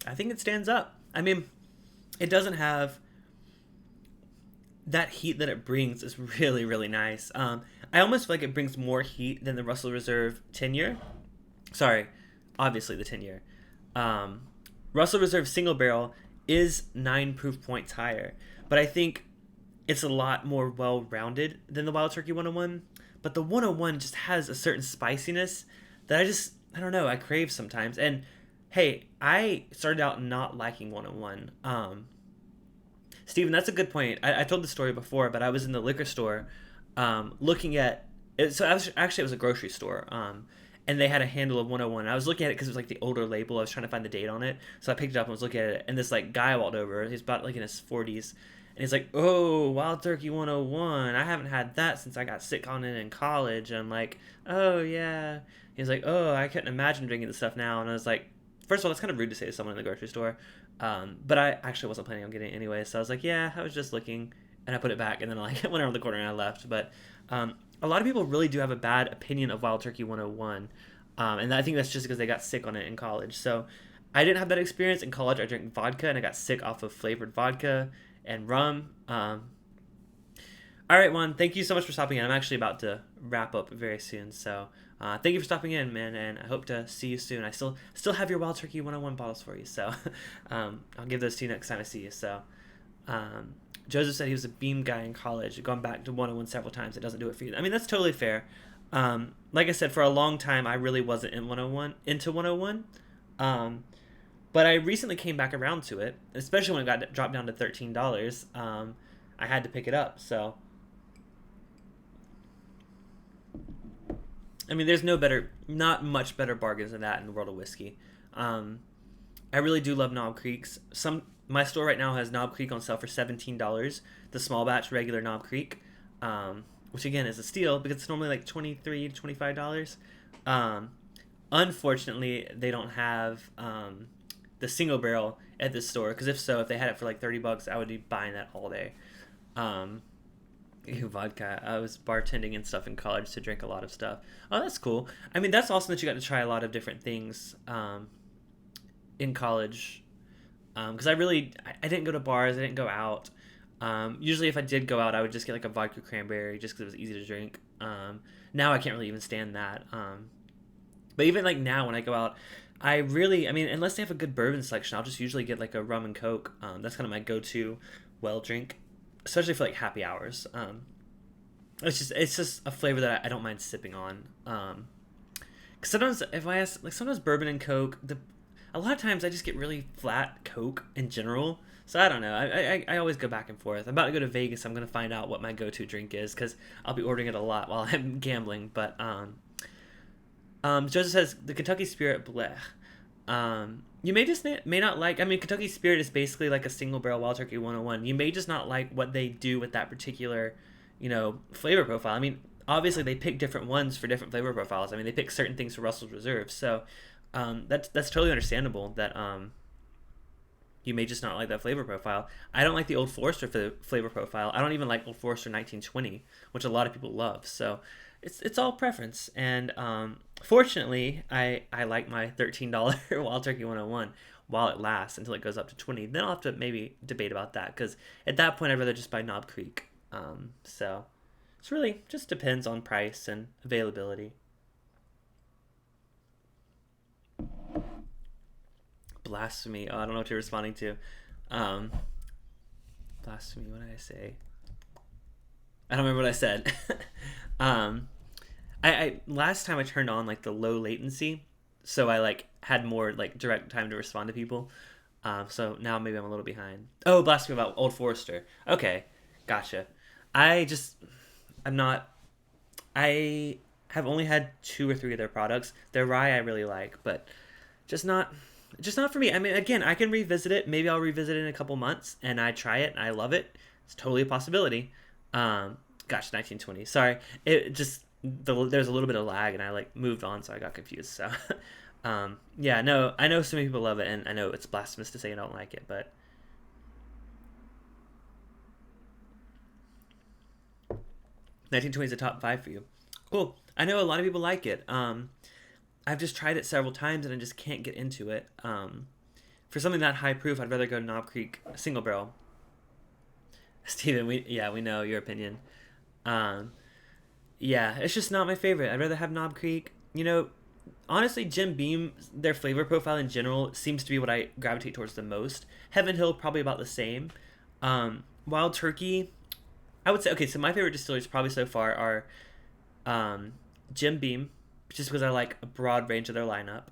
I think it stands up. I mean, it doesn't have that heat that it brings is really, really nice. I almost feel like it brings more heat than the Russell Reserve 10-year. Sorry, obviously the 10-year. Russell Reserve Single Barrel is 9 proof points higher, but I think it's a lot more well-rounded than the Wild Turkey 101. But the 101 just has a certain spiciness that I don't know, I crave sometimes. And hey, I started out not liking 101. Steven, that's a good point. I told the story before, but I was in the liquor store looking at it. So it was a grocery store. And they had a handle of 101. I was looking at it because it was like the older label. I was trying to find the date on it. So I picked it up and was looking at it. And this like guy walked over. He's about like in his 40s. And he's like, oh, Wild Turkey 101. I haven't had that since I got sick on it in college. And I'm like, oh, yeah. He's like, oh, I couldn't imagine drinking this stuff now. And I was like, first of all, it's kind of rude to say to someone in the grocery store. But I actually wasn't planning on getting it anyway. So I was like, yeah, I was just looking. And I put it back. And then I like went around the corner and I left. But a lot of people really do have a bad opinion of Wild Turkey 101. And I think that's just because they got sick on it in college. So I didn't have that experience. In college, I drank vodka and I got sick off of flavored vodka and rum. All right, Juan, thank you so much for stopping in. I'm actually about to wrap up very soon. So thank you for stopping in, man. And I hope to see you soon. I still have your Wild Turkey 101 bottles for you. So I'll give those to you next time I see you. So Joseph said he was a Beam guy in college, gone back to 101 several times. It doesn't do it for you. I mean, that's totally fair. Like I said, for a long time, I really wasn't into 101. But I recently came back around to it, especially when it got dropped down to $13. I had to pick it up. So, I mean, there's not much better bargains than that in the world of whiskey. I really do love Knob Creeks. My store right now has Knob Creek on sale for $17, the small batch regular Knob Creek, which again is a steal because it's normally like $23 to $25. Unfortunately, they don't have the single barrel at this store, because if they had it for like $30, I would be buying that all day. Vodka. I was bartending and stuff in college to drink a lot of stuff. Oh, that's cool. I mean, that's awesome that you got to try a lot of different things in college. Because I didn't go to bars. I didn't go out. Usually if I did go out, I would just get like a vodka cranberry just because it was easy to drink. Now I can't really even stand that. But even like now when I go out, I mean, unless they have a good bourbon selection, I'll just usually get like a rum and coke. That's kind of my go-to well drink, especially for like happy hours. It's just a flavor that I don't mind sipping on. 'Cause sometimes if I ask, like sometimes bourbon and coke, a lot of times I just get really flat coke in general. So I don't know. I always go back and forth. I'm about to go to Vegas. I'm going to find out what my go-to drink is because I'll be ordering it a lot while I'm gambling. But Joseph says the Kentucky Spirit blech. You may not like. I mean, Kentucky Spirit is basically like a single barrel Wild Turkey 101. You may just not like what they do with that particular, flavor profile. I mean, obviously they pick different ones for different flavor profiles. I mean, they pick certain things for Russell's Reserve. So that's totally understandable that you may just not like that flavor profile. I don't like the Old Forester flavor profile. I don't even like Old Forester 1920, which a lot of people love. So it's all preference. And fortunately, I like my $13 Wild Turkey 101 while it lasts until it goes up to 20. Then I'll have to maybe debate about that because at that point I'd rather just buy Knob Creek. So it's really just depends on price and availability. Blasphemy. Oh, I don't know what you're responding to. Blasphemy. What did I say? I don't remember what I said. I last time I turned on like the low latency, so I like had more like direct time to respond to people. So now maybe I'm a little behind. Oh, blasphemy about Old Forester. Okay, Gotcha. I just I'm not. I have only had two or three of their products. Their rye I really like, but just not just not for me. I mean, again, I can revisit it. Maybe I'll revisit it in a couple months and I try it and I love it. It's totally a possibility. Gosh, 1920. Sorry, it just there's a little bit of lag and I like moved on, so I got confused. So, yeah, no, I know so many people love it, and I know it's blasphemous to say I don't like it, but 1920 is a top five for you. Cool. I know a lot of people like it. I've just tried it several times and I just can't get into it. For something that high proof, I'd rather go to Knob Creek Single Barrel. Steven, we know your opinion. Um, yeah, it's just not my favorite. I'd rather have Knob Creek. Honestly, Jim Beam, their flavor profile in general seems to be what I gravitate towards the most. Heaven Hill, probably about the same. Wild Turkey, I would say, okay, so my favorite distilleries probably so far are Jim Beam, just because I like a broad range of their lineup.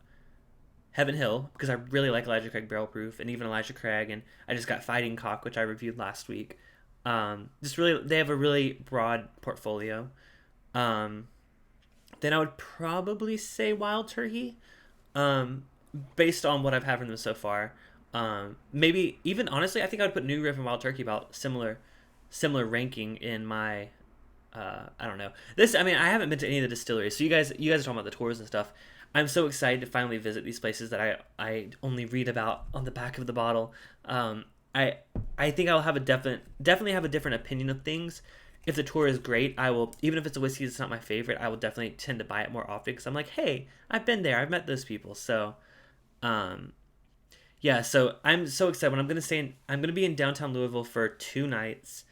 Heaven Hill, because I really like Elijah Craig Barrel Proof, and even Elijah Craig, and I just got Fighting Cock, which I reviewed last week. Just really, they have a really broad portfolio. Um, then I would probably say Wild Turkey, um, based on what I've had from them so far. Maybe even honestly, I think I would put New Riff and Wild Turkey about similar ranking in my. I don't know. This, I mean, I haven't been to any of the distilleries, so you guys are talking about the tours and stuff. I'm so excited to finally visit these places that I only read about on the back of the bottle. I I think I'll have a definitely have a different opinion of things. If the tour is great, I will, even if it's a whiskey that's not my favorite, I will definitely tend to buy it more often because I'm like, hey, I've been there, I've met those people. So, um, yeah, so I'm so excited. When I'm gonna be in downtown Louisville for 2 nights.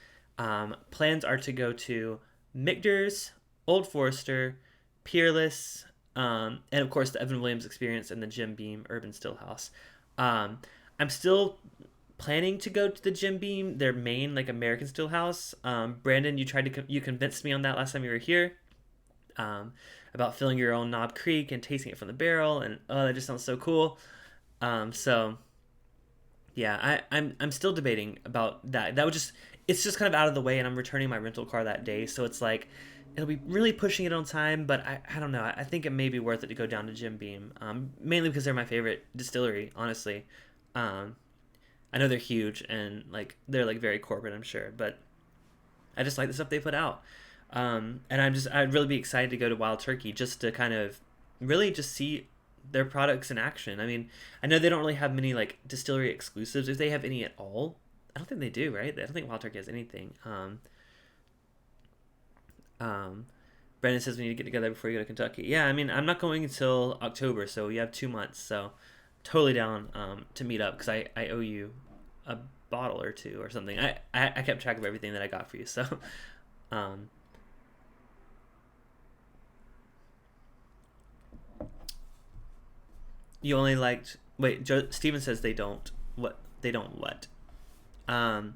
Plans are to go to Michter's, Old Forester, Peerless, and of course the Evan Williams Experience and the Jim Beam Urban Stillhouse. I'm still planning to go to the Jim Beam, their main like American Stillhouse. Brandon, you convinced me on that last time you were here. Um, about filling your own Knob Creek and tasting it from the barrel, and oh, that just sounds so cool. So yeah, I'm still debating about that. That would just It's just kind of out of the way, and I'm returning my rental car that day, so it's like it'll be really pushing it on time. But I don't know. I think it may be worth it to go down to Jim Beam, mainly because they're my favorite distillery, honestly. Um, I know they're huge and like they're like very corporate, I'm sure, but I just like the stuff they put out. And I'd really be excited to go to Wild Turkey just to kind of really just see their products in action. I mean, I know they don't really have many like distillery exclusives, if they have any at all. I don't think they do, right? I don't think Wild Turkey has anything. Um, Brandon says we need to get together before you go to Kentucky. Yeah, I mean, I'm not going until October, so we have 2 months. So totally down to meet up because I owe you a bottle or two or something. I kept track of everything that I got for you. So, um, you only liked. Wait, Steven says they don't. What? They don't what? Um,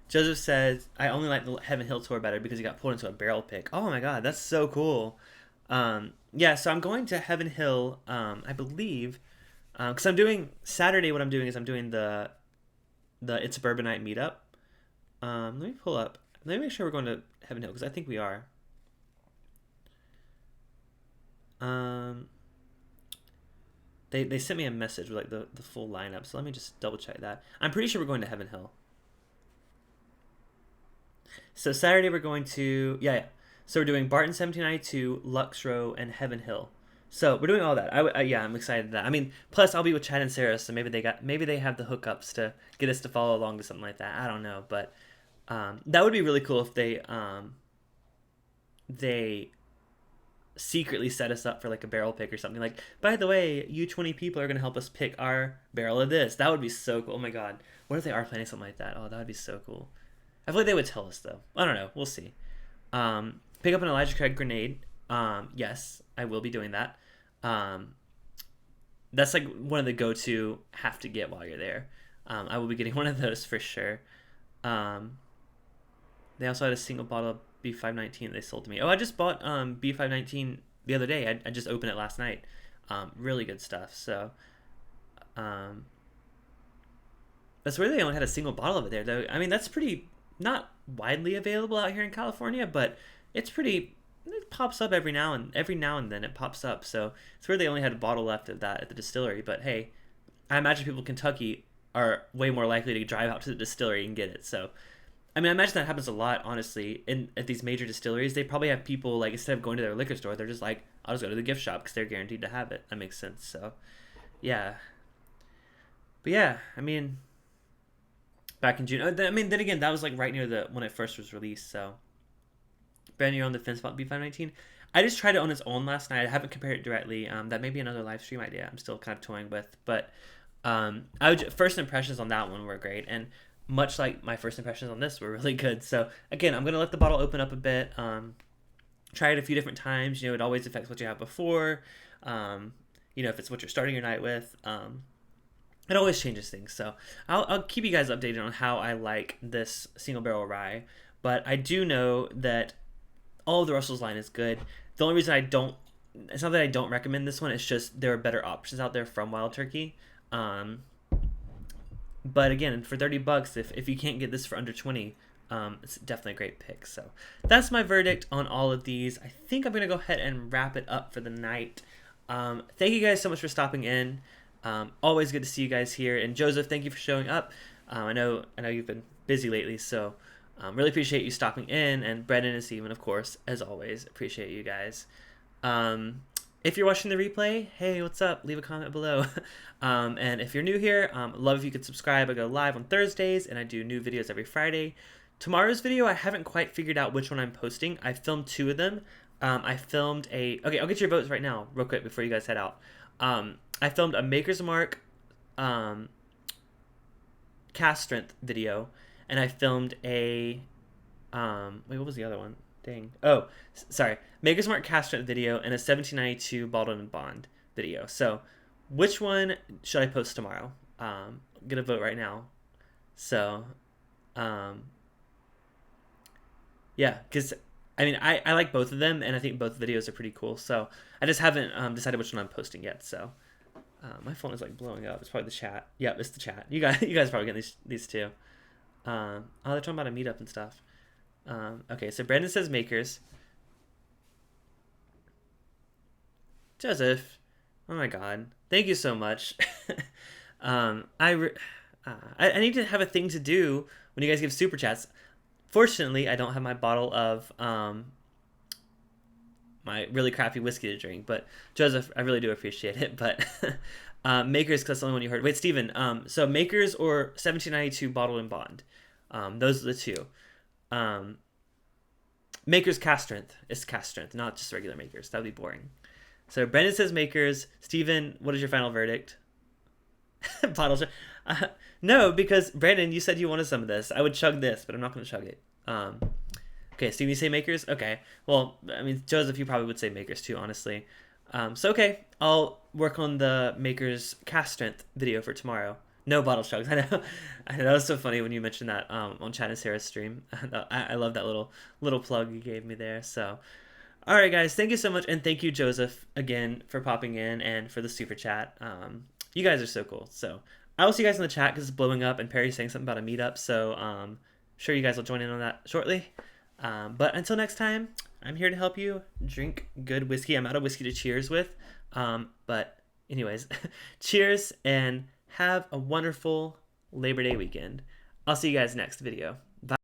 Joseph says, I only like the Heaven Hill tour better because he got pulled into a barrel pick. Oh my god, that's so cool. Yeah, so I'm going to Heaven Hill, I believe, because I'm doing Saturday. What I'm doing is I'm doing the It's a Bourbon Night meetup. Let me pull up. Let me make sure we're going to Heaven Hill because I think we are. Um, they sent me a message with like the full lineup, so let me just double check that. I'm pretty sure we're going to Heaven Hill. So Saturday we're going to yeah. So we're doing Barton 1792, Lux Row, and Heaven Hill. So we're doing all that. Yeah, I'm excited that. I mean, plus I'll be with Chad and Sarah, so maybe they have the hookups to get us to follow along to something like that. I don't know, but that would be really cool if they secretly set us up for like a barrel pick or something. Like, by the way, you 20 people are gonna help us pick our barrel of this. That would be so cool. Oh my god, what if they are planning something like that? Oh, that would be so cool. I feel like they would tell us though. I don't know. We'll see. Pick up an Elijah Craig grenade. Yes, I will be doing that. Um, that's like one of the go-to have to get while you're there. I will be getting one of those for sure. Um, they also had a single bottle of B519 they sold to me. Oh, I just bought B519 the other day. I just opened it last night. Really good stuff. So um, that's weird they only had a single bottle of it there, though. I mean, that's pretty not widely available out here in California, but it's pretty. It pops up every now and then it pops up. So it's where they only had a bottle left of that at the distillery. But hey, I imagine people in Kentucky are way more likely to drive out to the distillery and get it. So I mean, I imagine that happens a lot, honestly. At these major distilleries, they probably have people, like, instead of going to their liquor store, they're just like, I'll just go to the gift shop because they're guaranteed to have it. That makes sense. So, yeah. But yeah, I mean, back in June. I mean, then again, that was like right near when it first was released. So, brand new on the fence about B519. I just tried it on its own last night. I haven't compared it directly. That may be another live stream idea. I'm still kind of toying with, but first impressions on that one were great, and much like my first impressions on this were really good. So again, I'm gonna let the bottle open up a bit. Try it a few different times. You know, it always affects what you have before. You know, if it's what you're starting your night with. It always changes things. So I'll keep you guys updated on how I like this Single Barrel Rye. But I do know that all of the Russell's line is good. The only reason it's not that I don't recommend this one, it's just there are better options out there from Wild Turkey. But again, for $30, if you can't get this for under 20, it's definitely a great pick. So that's my verdict on all of these. I think I'm going to go ahead and wrap it up for the night. Thank you guys so much for stopping in. Always good to see you guys here. And Joseph, thank you for showing up. I know you've been busy lately, so really appreciate you stopping in. And Brendan and Steven, of course, as always, appreciate you guys. If you're watching the replay, hey, what's up? Leave a comment below. And if you're new here, love if you could subscribe. I go live on Thursdays, and I do new videos every Friday. Tomorrow's video, I haven't quite figured out which one I'm posting. I filmed 2 of them. Okay, I'll get your votes right now, real quick, before you guys head out. I filmed a Maker's Mark cast strength video, and I filmed a wait, what was the other one? Dang. Oh, sorry. Maker's Mark cast strength video and a 1792 bottled and bond video. So, which one should I post tomorrow? I'm gonna vote right now. So, yeah, because I mean, I like both of them, and I think both videos are pretty cool. So, I just haven't decided which one I'm posting yet. So, my phone is like blowing up. It's probably the chat. Yeah, it's the chat. You guys probably get these two. Oh, they're talking about a meetup and stuff. Okay, so Brandon says Makers. Joseph, oh my God, thank you so much. I need to have a thing to do when you guys give super chats. Fortunately, I don't have my bottle of my really crappy whiskey to drink, but Joseph, I really do appreciate it. But Makers, because that's the only one you heard. Wait, Steven, so Makers or 1792 bottled and bond. Those are the two. Makers cast strength is cast strength, not just regular Makers. That would be boring. So Brendan says Makers. Steven, what is your final verdict? Bottle. No, because Brandon, you said you wanted some of this. I would chug this, but I'm not going to chug it. Okay, Steven, you say Makers? Okay. Well, I mean, Joseph, you probably would say Makers too, honestly. So okay, I'll work on the Makers cast strength video for tomorrow. No bottle chugs. I know that was so funny when you mentioned that on China Sarah's stream. I love that little plug you gave me there. So, all right, guys, thank you so much, and thank you, Joseph, again for popping in and for the super chat. You guys are so cool. So I will see you guys in the chat because it's blowing up, and Perry's saying something about a meetup. So sure you guys will join in on that shortly. But until next time, I'm here to help you drink good whiskey. I'm out of whiskey to cheers with. But anyways, cheers and have a wonderful Labor Day weekend. I'll see you guys next video.